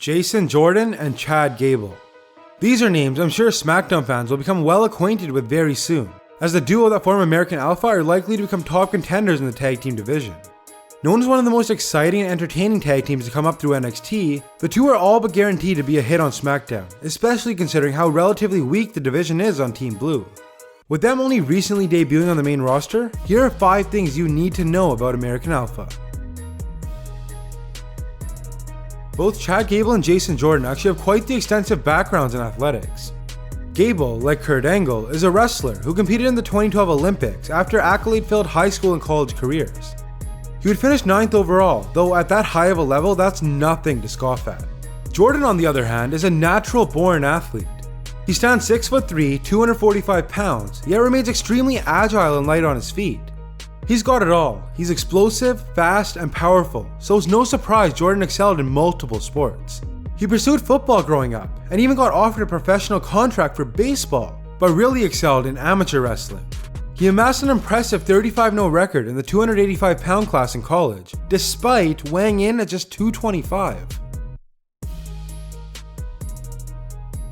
Jordan and Chad Gable. These are names I'm sure SmackDown fans will become well acquainted with very soon, as the duo that form American Alpha are likely to become top contenders in the tag team division. Known as one of the most exciting and entertaining tag teams to come up through NXT, the two are all but guaranteed to be a hit on SmackDown, especially considering how relatively weak the division is on Team Blue. With them only recently debuting on the main roster, here are 5 things you need to know about American Alpha. Both Chad Gable and Jordan actually have quite the extensive backgrounds in athletics. Gable, like Kurt Angle, is a wrestler who competed in the 2012 Olympics after accolade-filled high school and college careers. He would finish 9th overall, though at that high of a level that's nothing to scoff at. Jordan, on the other hand, is a natural-born athlete. He stands 6'3", 245 pounds, yet remains extremely agile and light on his feet. He's got it all. He's explosive, fast, and powerful, so it's no surprise Jordan excelled in multiple sports. He pursued football growing up, and even got offered a professional contract for baseball, but really excelled in amateur wrestling. He amassed an impressive 35-0 record in the 285-pound class in college, despite weighing in at just 225.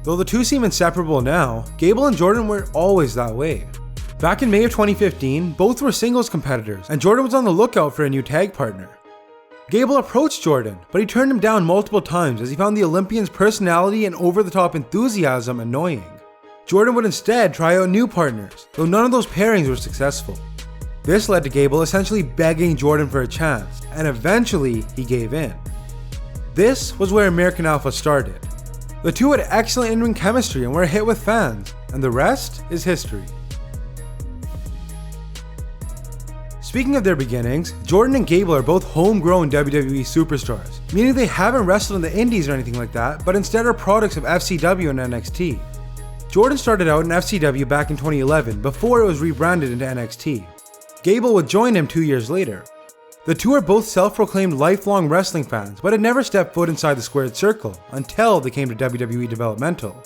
Though the two seem inseparable now, Gable and Jordan weren't always that way. Back in May of 2015, both were singles competitors, and Jordan was on the lookout for a new tag partner. Gable approached Jordan, but he turned him down multiple times as he found the Olympian's personality and over-the-top enthusiasm annoying. Jordan would instead try out new partners, though none of those pairings were successful. This led to Gable essentially begging Jordan for a chance, and eventually he gave in. This was where American Alpha started. The two had excellent in-ring chemistry and were a hit with fans, and the rest is history. Speaking of their beginnings, Jordan and Gable are both homegrown WWE superstars, meaning they haven't wrestled in the indies or anything like that, but instead are products of FCW and NXT. Jordan started out in FCW back in 2011 before it was rebranded into NXT. Gable would join him 2 years later. The two are both self-proclaimed lifelong wrestling fans, but had never stepped foot inside the squared circle until they came to WWE Developmental.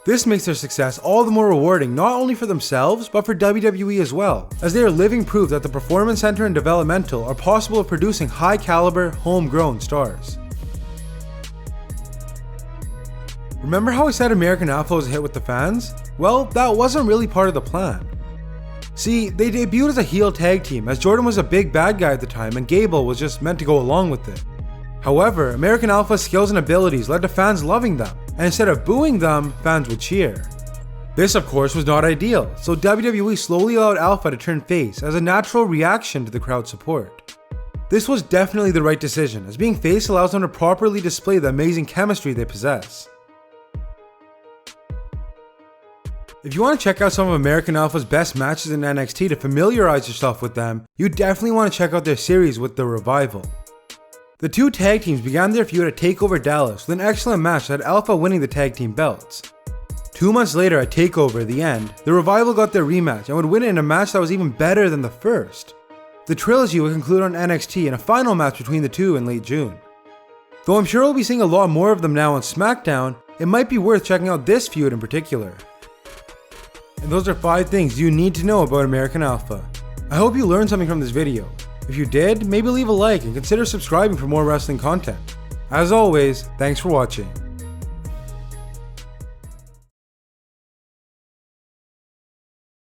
This makes their success all the more rewarding not only for themselves, but for WWE as well, as they are living proof that the Performance Center and Developmental are possible of producing high-caliber, homegrown stars. Remember how I said American Alpha was a hit with the fans? Well, that wasn't really part of the plan. See, they debuted as a heel tag team as Jordan was a big bad guy at the time and Gable was just meant to go along with it. However, American Alpha's skills and abilities led to fans loving them, and instead of booing them, fans would cheer. This of course was not ideal, so WWE slowly allowed Alpha to turn face as a natural reaction to the crowd support. This was definitely the right decision, as being face allows them to properly display the amazing chemistry they possess. If you want to check out some of American Alpha's best matches in NXT to familiarize yourself with them, you definitely want to check out their series with The Revival. The two tag teams began their feud at TakeOver Dallas with an excellent match that had Alpha winning the tag team belts. 2 months later at TakeOver The End, The Revival got their rematch and would win it in a match that was even better than the first. The trilogy would conclude on NXT in a final match between the two in late June. Though I'm sure we'll be seeing a lot more of them now on SmackDown, it might be worth checking out this feud in particular. And those are 5 things you need to know about American Alpha. I hope you learned something from this video. If you did, maybe leave a like and consider subscribing for more wrestling content. As always, thanks for watching.